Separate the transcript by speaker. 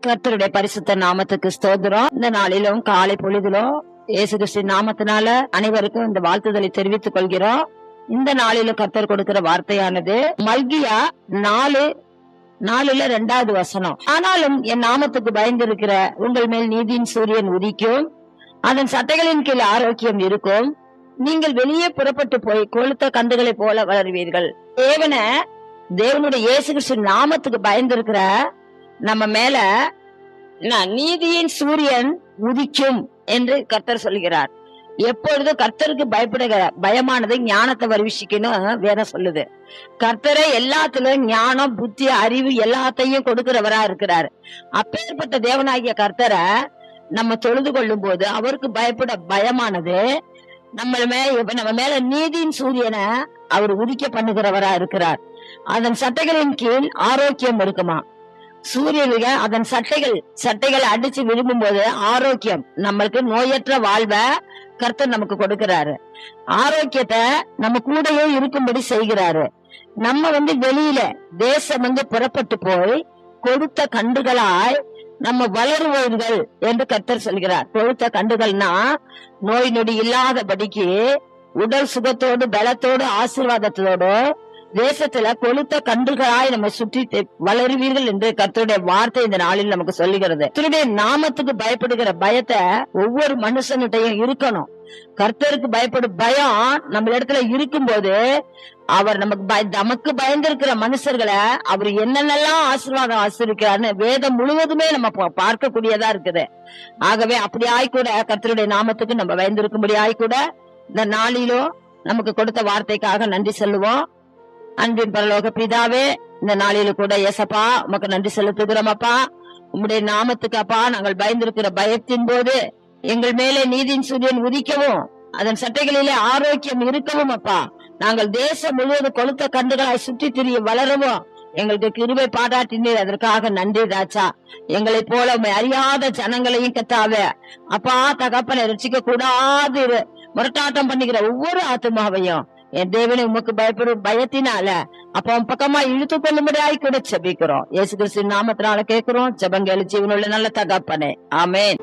Speaker 1: கர்த்தருடைய பரிசுத்த நாமத்துக்கு ஸ்தோத்திரம். இந்த நாளிலும் காலை பொழுதிலும் இயேசு கிறிஸ்துவின் நாமத்தினால அனைவருக்கும் இந்த வாழ்த்துதலை தெரிவித்துக் கொள்கிறோம். இந்த நாளிலும் கர்த்தர் கொடுக்கிற வார்த்தையானது மல்கியா 4:2 ஆனாலும் என் நாமத்துக்கு பயந்திருக்கிற உங்கள் மேல் நீதியின் சூரியன் உதிக்கும், அதன் சட்டைகளின் கீழ் ஆரோக்கியம் இருக்கும், நீங்கள் வெளியே புறப்பட்டு போய் கொளுத்த கண்டுகளை போல வளருவீர்கள். தேவனுடைய இயேசு கிறிஸ்துவின் நாமத்துக்கு பயந்திருக்கிற நம்ம மேல நீதியின் சூரியன் உதிக்கும் என்று கர்த்தர் சொல்லுகிறார். எப்பொழுதும் கர்த்தருக்கு பயப்படுகிற பயமானது ஞானத்தை வருவிஷிக்கணும் வேதம் சொல்லுது. கர்த்தரை எல்லாத்திலும் ஞானம், புத்தி, அறிவு எல்லாத்தையும் கொடுக்கிறவரா இருக்கிறார். அப்பேற்பட்ட தேவனாகிய கர்த்தரை நம்ம தொழுது கொள்ளும் போது அவருக்கு பயப்பட பயமானது நம்ம மேல நீதியின் சூரியனை அவர் உதிக்க பண்ணுகிறவரா இருக்கிறார். அதன் சட்டைகளின் கீழ் ஆரோக்கியம் இருக்குமா. சூரியனுக்கு அதன் சட்டைகளை அடிச்சு விரும்பும் போது ஆரோக்கியம், நம்மளுக்கு நோயற்ற வாழ்வை கர்த்தர் நமக்கு கொடுக்கிறாரு. ஆரோக்கியத்தை நம்ம கூடவே இருக்கும்படி செய்கிறாரு. நம்ம வெளியில தேசம் புறப்பட்டு போய் கொடுத்த கண்டுகளாய் நம்ம வளருவீர்கள் என்று கர்த்தர் சொல்கிறார். கொழுத்த கண்டுகள்னா நோய் நொடி இல்லாதபடிக்கு உடல் சுகத்தோடு பலத்தோடு ஆசீர்வாதத்தோடு தேசத்துல கொளுத்த கன்றுகளாய் நம்ம சுற்றி வளருவீர்கள் என்று கர்த்தருடைய வார்த்தை இந்த நாளில் நமக்கு சொல்லுகிறது. கர்த்தருடைய நாமத்துக்கு பயப்படுகிற பயத்தை ஒவ்வொரு மனுஷன்கிட்டையும் இருக்கணும். கர்த்தருக்கு பயப்படும் பயம் நம்ம இடத்துல இருக்கும் போது அவர் நமக்கு பயந்திருக்கிற மனுஷர்களை அவர் என்னென்னலாம் ஆசீர்வாதம் ஆசிரிக்கிறார்னு வேதம் முழுவதுமே நம்ம பார்க்கக்கூடியதா இருக்குது. ஆகவே அப்படி ஆய்கூட கர்த்தருடைய நாமத்துக்கு நம்ம பயந்திருக்கும்படி ஆய்கூட இந்த நாளிலும் நமக்கு கொடுத்த வார்த்தைக்காக நன்றி சொல்லுவோம். அன்பின் பரலோக பிதாவே, இந்த நாளில கூட ஏசப்பா உமக்கு நன்றி செலுத்துகிறோம். அப்பா, உம்முடைய நாமத்துக்கு அப்பா நாங்கள் பயந்திருக்கிற பயத்தின் போது எங்கள் மேலே நீதியின் சூரியன் உதிக்கவும், அதன் சட்டைகளிலே ஆரோக்கியம் இருக்கவும் அப்பா, நாங்கள் தேசம் முழுவதும் கொளுத்த கண்டுகளாய் சுற்றி திரிய வளரவும் எங்களுக்கு கிருபை பாராட்டினீர். அதற்காக நன்றி ராஜா. எங்களை போல உண்மை அறியாத ஜனங்களையும் கத்தாவே அப்பா தகப்பனை ரட்சிக்க கூடாது முரட்டாட்டம் பண்ணிக்கிற ஒவ்வொரு ஆத்மாவையும் என் தேவனை உமக்கு பயப்படும் பயத்தினால அப்ப உன் பக்கமா இழுத்து கொள்ளும்படியாய் கூட ஜெபிக்கிறோம். இயேசு கிறிஸ்துவின் நாமத்தினால கேட்கிறோம். ஜெபங்கள் ஜீவனுள்ள நல்ல தகப்பனே, ஆமென்.